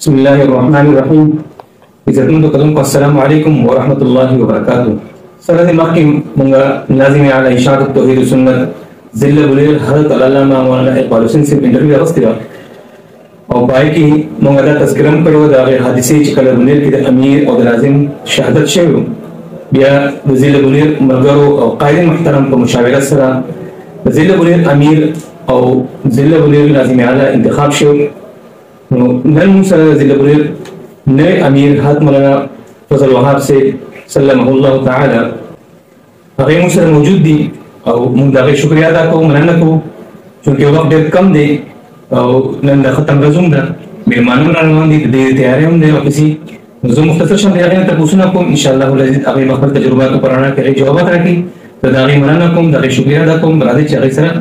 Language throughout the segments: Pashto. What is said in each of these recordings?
بسم الله الرحمن الرحيم. إذا كنت قدمك السلام عليكم ورحمة الله وبركاته. سنة مخكم منغا لازم على إشاعة التوحيد والسنة زل بليل حضرت العلامة مولانا إقبال حسين سے انٹرویو اغسطی او پای کې موږ دا تذکرم کړو دا حادثې چې کله بلیر کې د امیر او د لازم شهادت شوی بیا د ضلع بلیر ملګرو او قائد محترم په مشاوره سره د ضلع بلیر امیر او ضلع بلیر لازم اعلی انتخاب شو. نو نن موږ سره د ضلع بلیر نئے امیر حضرت مولانا فضل وهاب سے سلمه الله تعالی هغه موږ سره موجود دي او موږ د هغې شکریه ادا کوو، مننه کوو چونکې وخت ډېر کم دی او نن د ختم ورځ ده، مېلمانه هم راروان دي، د دې تیاری هم دی ورپسې. زه مختصر شم د هغې نه تپوسونه کوم، انشاءالله العزیز هغې به خپل تجرباتو په رڼا کې هغې جوابات راکړي. زه د هغې مننه کوم، د هغې شکریه ادا کوم، راځئ چې هغې سره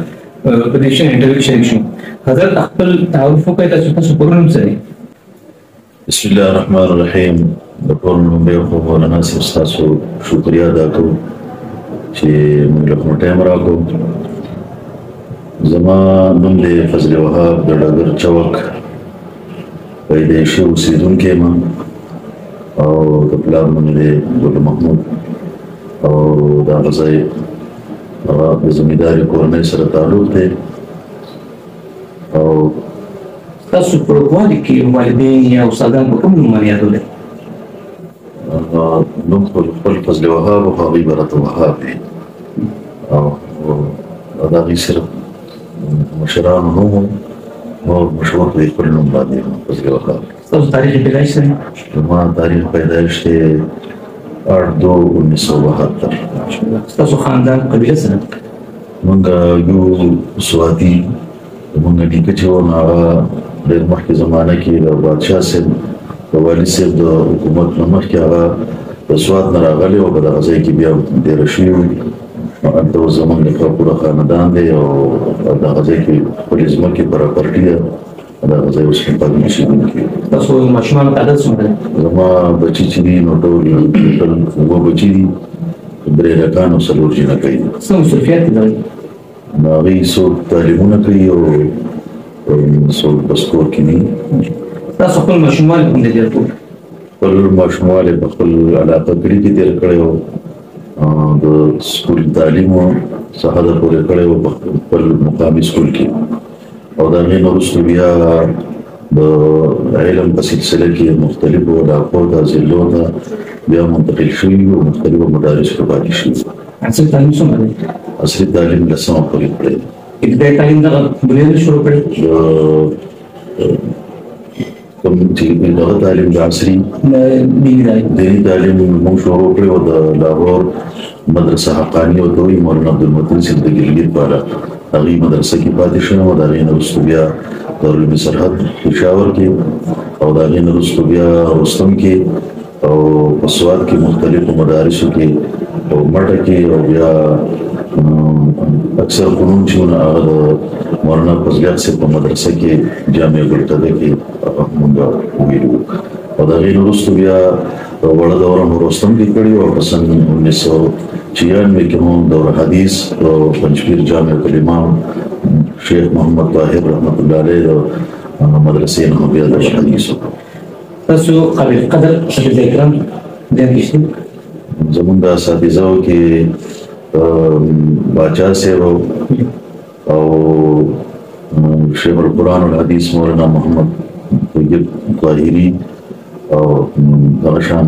په دې انټرویو کې شریک شو. حضرت خپل تعارف وکړئ، تاسو پرون هم څه دی؟ بسم الله الرحمن الرحیم. د ټول لومړی خو مولانا صاحب ستاسو شکریه ادا کوو چې موږ له کوم ټایم راکړو. زما نوم دی فضل وهاب د ډګر چوک پیدایشي اوسېدونکی یم او د پلار نوم دی ګل محمود او د هغه ځای هغه د زمینداري کورنۍ سره تعلق دی. او تاسو په وړوکوالي کې والدین یا استادان په کوم نوم باندې یادولی؟ نوم خپل فضل وهاب او هغوی به راته وهاب دی او د هغوی صرف مشرانو نوم نور مشهور دی خپل نوم باندې فضل وهاب. ستاسو تاریخ پیدایش څه دی؟ زما تاریخ پیدایش دی 8/2/1972. ستاسو خاندان قبیله څه ده؟ موږ یو سواتي موږ نیکه چې و نو هغه ډېر مخکې زمانه کې د بادشاه صاحب د والي صاحب د حکومت نه مخکې هغه د سوات نه راغلی او په دغه ځای کې بیا دېره شوي وو. نو هلته اوس زموږ نیکه پوره خاندان دی او دغه ځای کې خپلې ځمکې پراپرټي ده، دغه ځای اوس پاتې اوسېدونکي یو. تاسو ماشومانو تعداد څومره دی؟ زما بچي چې دي نو ټول 2 بچي دي، 3 لکان او 4 جنکۍ دي. څه مصروفیات دي لرئ؟ نو هغوی څوک تعلیمونه کوي او څوک په سکور کې نه. تاسو خپل ماشومان کوم دی تېر کړو؟ خپل ماشوموالی په خپل علاقه کړي کې تېر کړی و، د سکول تعلیم څه حده پورې کړی و په خپل مقامي سکول کې، او د هغې نه وروسته بیا د علم په سلسله کې مختلفو علاقو ته ضلعو ته بیا منتقل شوي او مختلفو مدارسو کې پاتې شوي. عصري تعلیم څومره دی؟ عصري تعلیم 10مه پورې کړی دی. ابتدایي تعلیم دغه بنیاد شروع کړی؟ کوم چې دغه تعلیم د عصري دیني تعلیم موږ شروع کړی و د لاهور مدرسه حقاني ورته وایي، مولانا عبدالمتین صاحب د ګلګت والا هغې مدرسه کې پاتې شوم او د هغې نه وروسته بیا دارالعلوم سرحد پېښور کې او د هغې نه وروسته بیا رستم کې او په سوات کې مختلفو مدارسو کې او مټه کې او بیا اکثر فنون چې وو هغه د مولانا فضلیات صاحب په مدرسه کې جامع ګلټده کې هغه مونږ ویلي وو. او د هغې نه وروسته بیا وړه دوره مو رستم کې کړې وه، په سن 1996 کې هم دوره حدیث او پنجپیر جامع الامام شیخ محمد طاهر رحمت الله علیه د مدرسې نه بیا دوره حدیث وکړو. تاسو قابل قدر اساتذه کرام ډېر کې شته؟ زمونږ د اساتذهو کې باچا صاحب او شیخ القرآن الحدیث مولانا محمد طیب طاهري او دغه شان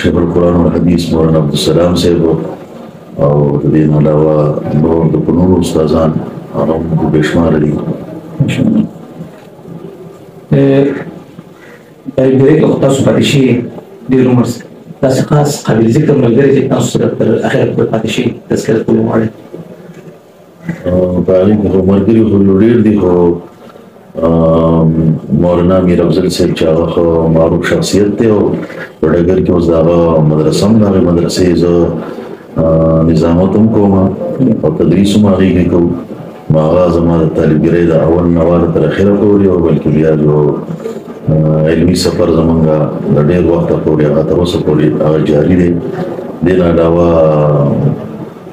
شیخ القرآن الحدیث مولانا عبدالسلام صاحب او د دې نه علاوه نور د فنونو استادان هغه هم بې شماره دي. ډېرې تاسو پاتې شوي ډېر عمر داسې خاص قابل ذکر ملګري چې تاسو سره تر اخره پورې پاتې شي تذکره کولو غواړئ؟ په هغې کې خو ملګري خو ډېر دي، خو مولانا میر افضل صاحب چې هغه خو معروف شخصیت دی او په ډګر کې اوس د هغه مدرسه هم د هغې مدرسې زه نظامت هم کوم او تدریس هم هغې کې کوم. نو هغه زما د طالبګرۍ د اول نه واله تر اخره پورې او بلکې بیا جو علمي سفر زمونږ د ډېر وخته پورې هغه تر اوسه پورې هغه جاري دی. دې نه علاوه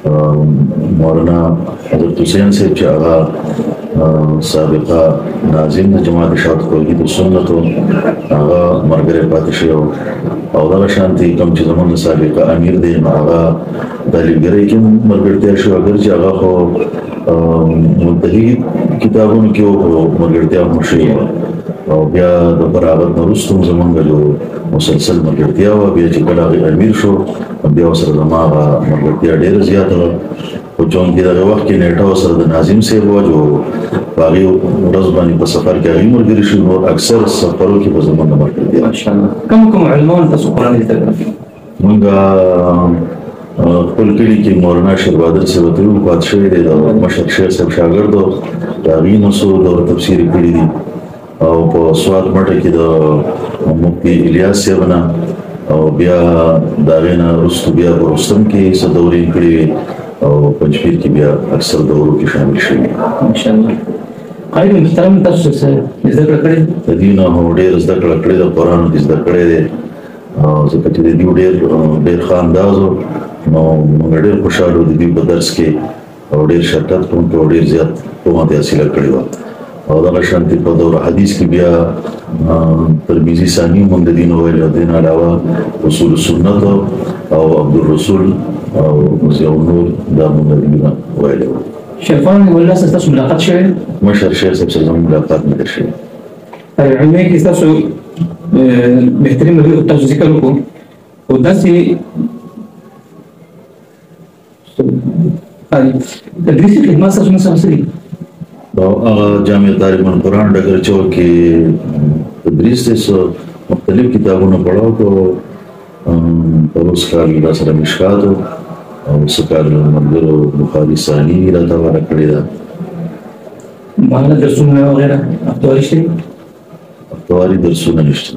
مولانا حضرت حسین صاحب چې هغه سابقه ناظم د جماعت اشاعت توحید سنت هغه مرګره پاتې شو او دا شانتي کوم چې زمونږ سابقه امیر دی هغه د لګري کې مرګرتیا شو اگر چې هغه خو منتهي کتابونو کې مرګرتیا مشي او بیا د برابر نورستم زمونږ له مسلسل مرګرتیا او بیا چې کله امیر شو بیا سره زموږه مرګرتیا ډېر زیات او چون کې دغه وخت کې نیټه سره د ناظم صاحب وجو باغي ورځ باندې په سفر کې هغه مرګري شو نو اکثر سفرو کې په زمونږ مرګرتیا ماشاءالله کوم علماء تاسو قرآن زده مونږ خپل کلی کې مولانا شیربادر صاحب ته وفات شوی دی د مشر شیخ صاحب شاګرد دا غینو سو د تفسیر کړی دی او په سواد مټه کې د مفتی الیاس صاحب نه او بیا دا غینا رستو بیا په رستم کې صدوري کړی او پنځپیر کې بیا اکثر دورو کې شامل شوی ماشاءالله قائد محترم تاسو څه زده کړی د دینه هو ډېر زده کړی د قرآن زده کړی دی ځکه چې د دې ډېر ښه اندازو نو موږ ډېر خوشاله د دې په درس کې او ډېر شرکت کوونکو او ډېر زیات قوت حاصله کړې وه او دغه شانتي په دوره حدیث کې بیا ترمذي ثاني موږ د دین ویل د دین علاوه اصول سنت او عبدالرسول او ضیاء النور دا موږ د دین ویل شیخان ولا تاسو ملاقات شوی مشر شیخ صاحب سره ملاقات نه شوی علمي کې تاسو بهترین نبی تاسو ذکر وکړو او داسې تدریس خدمات تاسو نه سره هغه جامع تعلیم القرآن ډګر چوک کې تدریس ته مختلف کتابونه پڑھاو کو پروس کال دا سره مشکات او سکال منظر بخاری ثانی راته ورکړی دا معنا درسونه وغیرہ افتواری شي افتواری درسونه نشته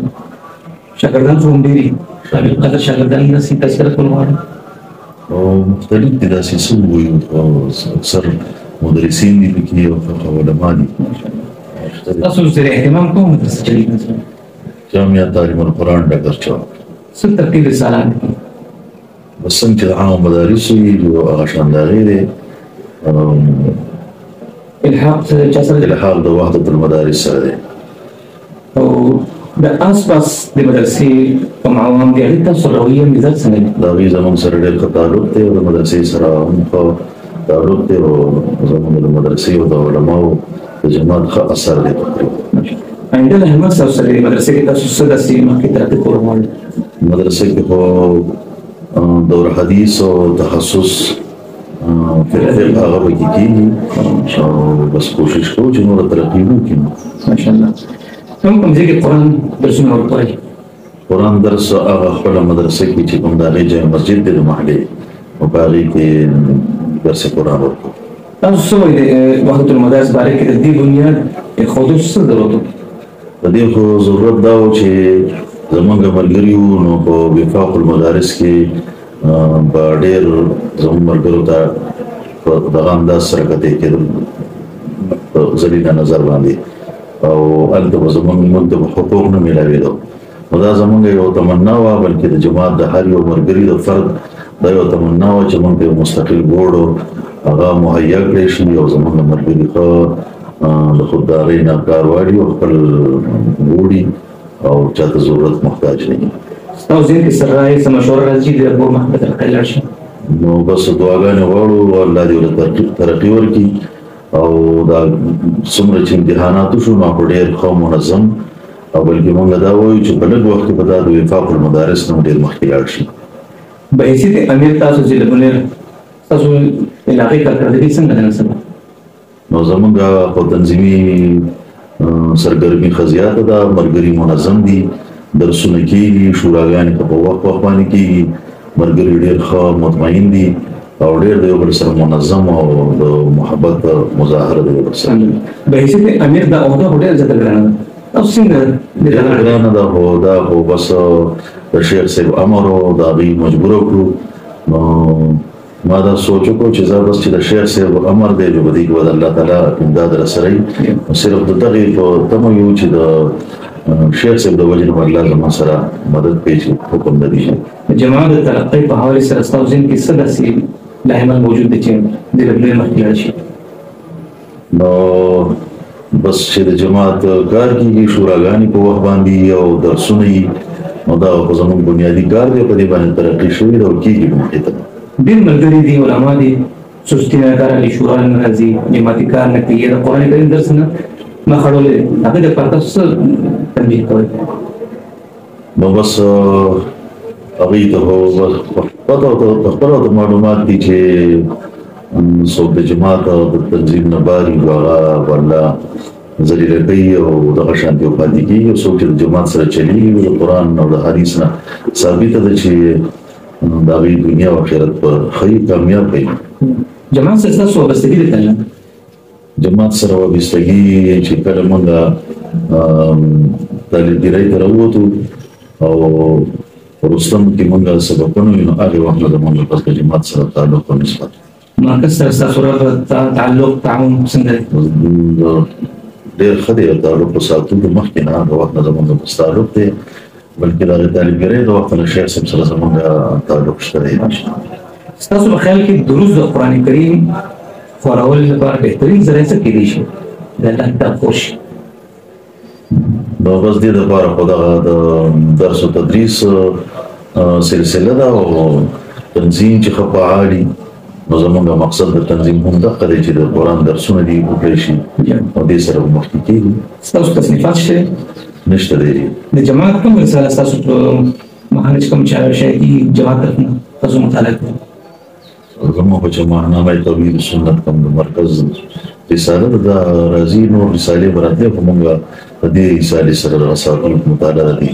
شاګردان څوم دي شامل قدر شاګردان نسي تذکرہ کول غواړي او مختلف دي داسې څه وایي او اکثر مدرسین دي پکې او علماء دي تاسو سره اهتمام کوم تاسو چلی مثلا جامع تعلیم القرآن ډګر چوک څه ترتیب رسالات بس څنګه چې عام مدارس وي او هغه شان دغه دي الحاق چا سره الحاق د وحدت المدارس سره دی او د آسپاس د مدرسې کوم عوام دي هغې تاسو رویه مزاج څنګه دی د هغوی زموږ سره ډېر ښه تعلق دی او د مدرسې سره هم ښه تعلق دی او زموږ د مدرسې او د علماو د جماعت ښه اثر دی آینده د همت تاسو سره مدرسې کې تاسو څه داسې مخکې ترتیب کول غواړئ مدرسې کې خو دور حدیث او تخصص فقه هغه پکې کېږي او بس کوشش کوو چې نوره ترقي وکړو ماشاءالله کوم ځای کې قرآن درسونه ورکوئ قرآن درس هغه خپله مدرسه کې چې کوم د هغې جامع مسجد دی د محلې او په هغې کې درس قرآن ورکوو تاسو څه وایي د وحدت المدارس باره کې د دې بنیاد ایښودو څه ضرورت و د دې خو ضرورت دا و چې زمونږ ملګري وو نو په وفاق المدارس کې به ډېر زموږ ملګرو ته په دغه انداز سره کتې کېدل په ذلیله نظر باندې او هلته به زموږ ته حقوق نه میلاوېدو نو دا زموږ یو تمنا وه بلکې د جماعت د هر یو ملګري د فرد دا یو تمنا وه چې موږ یو مستقل بورډ هغه مهیا کړی شي او زموږ ملګري ښه د خوددارۍ نه کار واړي او خپل وړي او چاته ضرورت محتاج نه وي ستاسو ذهن کې څه رایې څه مشوره راځي د ابو محمد القلي لاړ شي نو بس دعاګانې غواړو الله دې ورته ترقي ورکړي او دا څومره چې امتحانات وشو نو په ډېر ښه منظم او بلکې موږ دا وایو چې په لږ وخت کې به دا د وفاق المدارس نه ډېر مخکې لاړ شي په حیثیت امیر تاسو چې د بنیر تاسو علاقې کارکردګي څنګه ده نسبه نو زموږ په تنظیمي سرګرمي ښه زیاته ده ملګري منظم دي درسونه کېږي شوراګانې په وخت باندې کېږي ملګري ډېر ښه مطمئن دي او ډېر د یو بل سره منظم او د محبت مظاهره د یو بل سره په حیثیت امیر دا عهده خو ډېره زیاته ګرانه ده تاسو څنګه ګرانه ده خو دا خو بس د شیخ صاحب امر و د هغوی مجبوره کړو نو ما دا سوچ وکړو چې زه بس چې د شیخ صاحب امر دی نو په دې کې به د الله تعالی امداد راسره وي صرف د دغې په تمه یو چې د شیخ صاحب د وجې نه الله زما سره مدد کوي چې حکم نه دی جماعت د ترقۍ په حوالې سره ستاسو ذهن کې څه داسې لاهمل موجود دی چې د لبنان مخکې لاړ شي؟ نو بس چې د جماعت کار کېږي، شوراګانې په وخت باندې او درسونه یي، نو دا خو زموږ بنیادي کار دی، په دې باندې ترقي شوې ده او کېږي مخکې ته. ډېر ملګري دي، علما دي، سستي نه کار علي شورا نه راځي، جماعتي کار نه کوي، د قرآن کریم درس نه مخ اړولی دی، هغې دپاره تاسو څه تنبیه کوئ؟ نو بس هغوی ته خو پته خپله ورته معلومات دي چې څوک د جماعت او د تنظیم نه باري نو هغه والله ذلیله کوي او دغه شانتې پاتې کېږي، او څوک چې د جماعت سره چلېږي د قرآن او د حدیث نه ثابته ده چې د هغوی دنیا او آخرت په ښه کامیاب کوي. جماعت سره ستاسو وابستګي ده که نه؟ جماعت سره وابستګي چې کله موږ طالبګرۍ ته راووتو او وروستم کې موږ سبقونه وي، نو هغې وخت نه زموږ پس د جماعت سره تعلق او نسبت. مرکز سره ستاسو تعلق تعاون څنګه دی؟ ډېر ښه دی، تعلق په ساتلو مخکې نه هغه وخت نه زموږ پس تعلق دی، بلکې د هغې طالبګرۍ د وخت نه شیخ صاحب سره زموږ تعلق شته دی. ستاسو په خیال کې دروس د قرآن کریم خورولو لپاره بهترین ذریعه څه کیدی شي د الله کتاب خور شي؟ نو بس دې دپاره خو دغه د درس و تدریس سلسله ده او تنظیم چې ښه فعال وي، نو زموږ مقصد د تنظیم هم دغه دی چې د قرآن درسونه دي وکړی شي او دې سره به مخکې کېږي. ستاسو تصنیفات شته؟ نشته دی. د جماعت کوم رساله ستاسو په مهارج کوم شایع کېږي جماعت طرف نه تاسو مطالعه کوئ؟ زموږ په چې ماهنامه توحید سنت کوم د مرکز رساله ده، دا راځي، نور رسالې به راتلې، خو موږ په دې رسالې سره د رسالو مطالعه دي.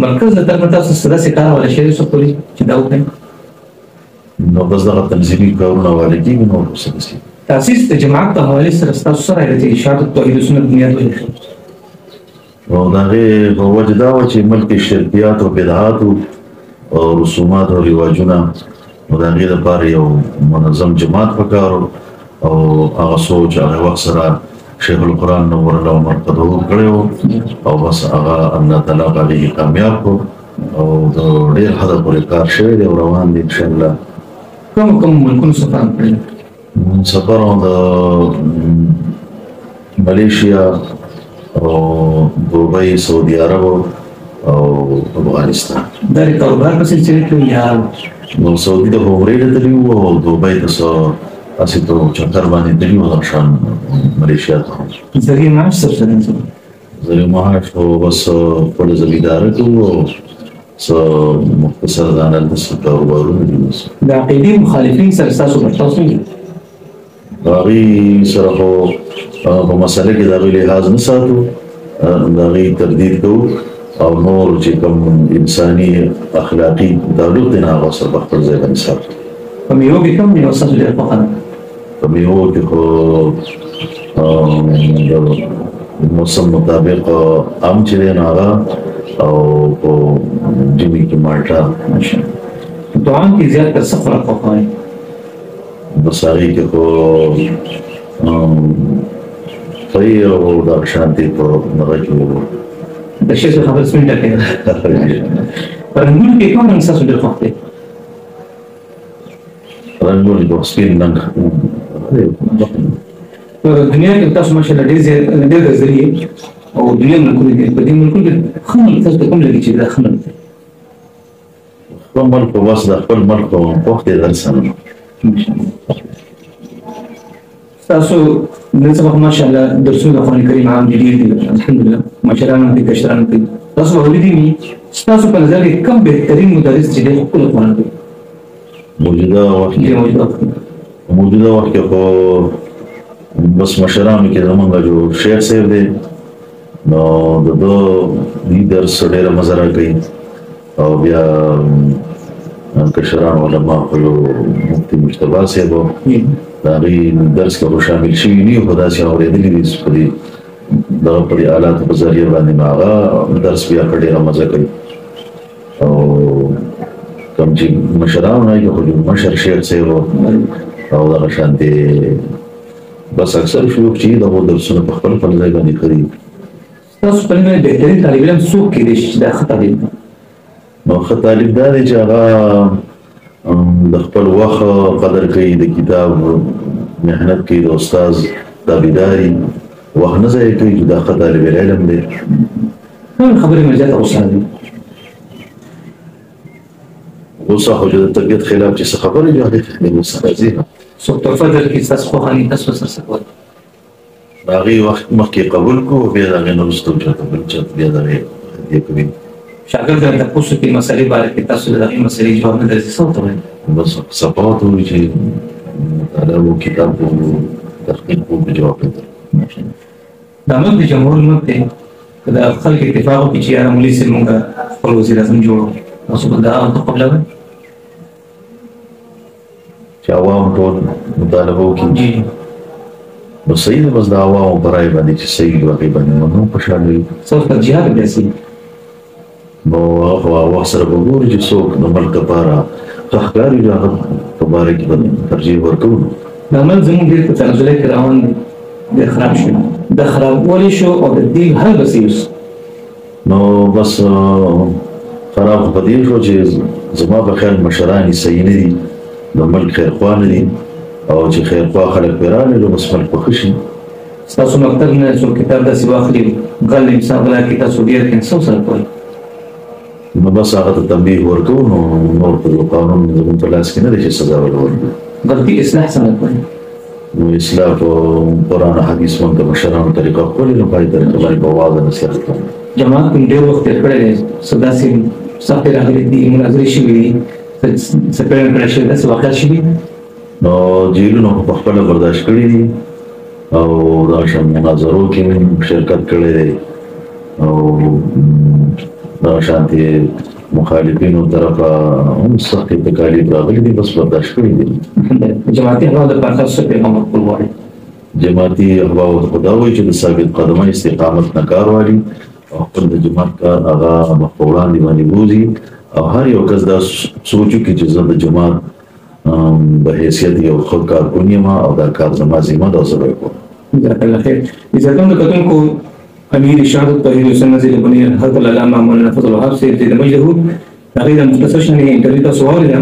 مرکز د طرف نه تاسو څه داسې کار حواله شوی څوک پورې چې دا وکړئ؟ نو بس دغه تنظیمي کارونه حواله کېږي، نور څه نشي. تاسیس د جماعت په حوالې سره ستاسو څه رایه ده چې اشاعت توحید سنت بنیاد ولري؟ او د هغې په وجه دا وه چې ملک شرکیات او بدعات او رسومات او رواجونه، نو د هغې لپاره یو منظم جماعت پکار او هغه سوچ هغه وخت سره شیخ القرآن نور الله مرقده کړی و او بس هغه الله تعالی هغې کامیاب کړو او د ډېر حده پورې کار شوی دی او روان دی انشاءالله. کوم ملکونو سفر کړی؟ سفر د ملیشیا او دوبۍ، سعودي عرب او افغانستان. دا د کاروبار په سلسله کې یا نو سعودي ته عمرې ته تللي وو او دوبۍ ته څه هسې په چکر باندې تللي وو، دغه شان ملیشیا ته هم. ذریعه معاش څه څه دی؟ ذریعه معاش خو بس خپله زمینداره کوو او څه مختصر ځان هلته څه کاروبارونه دي بس. د عقیدې مخالفین سره ستاسو برتاو څنګه؟ د هغوی سره خو په مسله کې د هغوی لحاظ نه ساتو، د هغوی تردید کوو او نور چې کوم انساني اخلاقي تعلق دی نه هغه سره په خپل ځای باندې ساتو. په میوو کې کوم میوه ستاسو ډېره خوښه ده؟ په میوو کې خو د موسم مطابق ام چې دی نو هغه او په ژمي کې مالټه. دعا کې زیات تر څه خوراک خوښوئ؟ بس هغې کې خو پی او دغه شانتې په دغه کې و د شیخ خبر سپین ټکی ده. په رنګونو کې کوم رنګ ستاسو ډېر خوښ دی؟ رنګونه کې سپین رنګ. په دنیا کې تاسو ماشاءالله ډېر غزلي او دنیا ملکونه دي، په دې ملکونو کې ښه ملک تاسو ته کوم لګي چې دا ښه ملک دی؟ خپل ملک خو بس د خپل ملک خوښ دی در سره. تاسو نن سبا ماشاءالله درسونه د قرآن کریم عام دي، ډېر دي الحمدلله، مشران هم دي کشران هم دي. تاسو به ولیدي وي ستاسو په نظر کې کوم بهترین مدرس چې دی خپل قرآن کوي؟ موجوده وخت کې خو بس مشرانو کې زمونږ جو شیخ صاحب دی، نو د ده درس ډېره مزه راکوي او بیا کشران علما خو یو مفتي مجتبی صاحب و، د هغوی درس کې خو شامل شوي نه یو، خو داسې اورېدلي دي په دې دغه په دې آلاتو په ذریعه باندې نو هغه درس بیا ښه ډېره مزه کوي. او کوم چې مشران وایي خو مشر شیخ صاحب او دغه شانتې بس اکثر شیوخ چې دغو درسونه په خپل ځای باندې ښه دي. ستاسو په نظر بهترین طالب علم څوک کېدی شي چې دا ښه طالب دی؟ نو ښه طالب دا دی چې هغه د خپل وخت قدر کوي، د کتاب محنت کوي، د استاد تابعداري، وخت نه ضایع کوي چې دا ښه طالب علم دی. خبرې مې زیاته غوسه دي. غوسه خو چې د طبیعت خلاف چې څه خبرې جوړې دي غوسه راځي. څوک تحفه درکړي ستاسو خوښاني تاسو ورسره څه کوئ؟ د هغې وخت مخکې قبول کړو، بیا د هغې نه وروسته چاته بل چاته بیا د هغې هدیه کوي. شاګرد ته تپوس وکړي مسلې باره کې، تاسو د هغې مسلې جواب نه درځي، څه ورته وایي؟ بس صفا ورته وایي چې مطالعه وکړو، کتاب وګورو، تحقیق وکړو، جواب یې درکړو. دا ملک د جمهور ملک دی، که د خلک اتفاق وکړي چې یاره مولوي صاحب مونږ خپل وزیر اعظم جوړو، تاسو به دا قبلوئ؟ چې عوام ټول مطالبه وکړي نو صحیح ده، بس د عوامو په رایې باندې چې صحیح وي هغې باندې موږ هم خوشحاله یو. څه ورته جهاد بیا سي نو هغه وخت سره به ګورو چې څوک د ملک لپاره ښه ښکاري، د هغه په باره کې به ترجیح ورکوو. دا عمل زموږ ډېر په تنزلۍ کې روان دی، ډېر خراب شو. دا خرابوالی شو او د دې حل به څه یوس؟ نو بس خراب خو په دې شو چې زما په خیال مشران یې صحیح نه دي، د ملک خیرخوا نه دي، او چې خیرخوا خلک پرې راغلي نو بس ملک به ښه شي. ستاسو مکتب نه څوک کتاب داسې واخلي غل انسان غلا کړي، تاسو ډېر کې څه ورسره کوئ؟ نو بس هغه ته تنبیه ورکوو، نو نور په قانون زموږ په لاس کې نه دی چې سزا ورته ورکړو. غلطي اصلاح څنګه کوئ؟ نو اصلاح په قرآن او حدیث باندې د مشرانو طریقه ښکلې، نو په دې طریقه باندې په واضح نصیحت کوم. جماعت کوم ډېر وخت تېر کړی دی، څه داسې سختې راغلي دي، مناظرې شوي دي، څه پیل کړی شوي، داسې واقعات شوي دي؟ نو جیلونه خو په خپله برداشت کړي دي، او دا شان مناظرو کې شرکت کړی دی، او دا شانتې مخالفینو طرفه هم سختې تکالیف راغلي دي، بس برداشت کړي دي. جماعتي احباب دپاره تاسو څه پیغام ورکول غواړئ؟ جماعتي احبابو ته خو دا وایي چې د ثابت قدمۍ استقامت نه کار واخلي، او خپل د جماعت کار هغه مخ په وړاندې باندې بوځي، او هر یو کس دا سوچ وکړي چې زه د جماعت په حیثیت یو ښه کارکون یم، او دا کار زما ذمه ده او زه به یې کوم. جزاک الله خیر. عزتمندو کتونکو، امیر ارشاد التوحید سنت ضلع بنیر حضرت العلامه مولانا فضل الوهاب صاحب د مجلس د هغې د مختصر شانې انټرویو تاسو واورېده.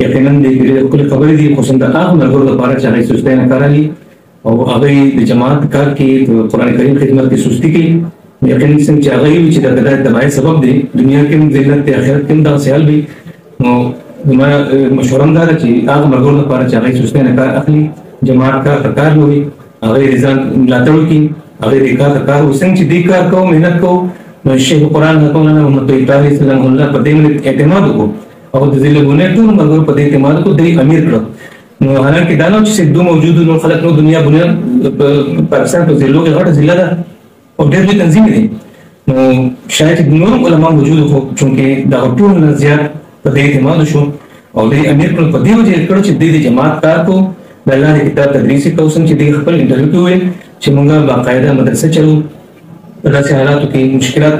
یقینا د ډېرې ښکلې خبرې دي، خصوصا د هغو ملګرو لپاره چې هغې سستۍ نه کار اخلي او هغوی د جماعت کار کې د قرآن کریم خدمت کې سستي کوي. یقینا څنګه چې هغه وي چې د هدایت تبعۍ سبب دی، دنیا کې هم ذلت دی، آخرت کې هم دغسې حال وي. نو زما مشوره هم دا ده چې هغه ملګرو لپاره چې هغوی سستۍ نه کار اخلي، جماعت کار ته کار نه وي، هغوی د ځان ملاتړ وکړي، هغوی دې کار ته کار وکړي. څنګه چې دې کار کوو، محنت کوو، نو شیخ قرآن مولانا محمد طیب طاهري سلام الله په دې باندې اعتماد وکړو، او د ضلع بنیر ټولو ملګرو په دې اعتماد وکړو، دوی امیر کړو. نو حالانکې دا نه چې صرف دو موجود نور خلک نو دنیا بنیر پاکستان په ضلعو کې غټه ضلع ده او ډېر لوی تنظیم دی. نو شاید نور هم علما موجود خو چونکې دغه ټولو نه زیات په دې اعتماد وشو او دوی امیر کړو. په دې وجه یې کړو چې دوی د جماعت کار کوو، د الله د کتاب تدریس یې کوو. څنګه چې دوی خپل انټرویو کې وویل چې موږ باقاعده مدرسه چلو، په داسې حالاتو کې مشکلات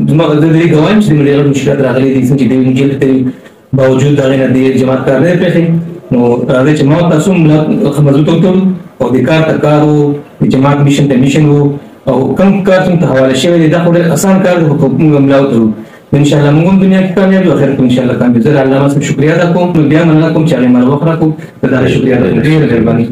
زما د دې ګوایم چې ډېر مشکلات راغلي دي، څنګه چې دوی جیل ته باوجود د هغې نه د جماعت کار نه دی پرېښی. نو راځئ چې ما تاسو مضبوط وکړو او د کار ته کار و، د جماعت میشن ته میشن و، او کوم کار چې ته حواله شوی دی دا خو ډېر اسان کار دی، خو موږ ملا وتړو. انشاءالله موږ هم دنیا کې کامیاب یو، آخرت کې انشاءالله کامیاب. زه د علامه صاحب شکریه ادا کوم، بیا مننه کوم چې هغې ما وخت راکړو. د دا شکریه ادا کوم، ډېره مهرباني.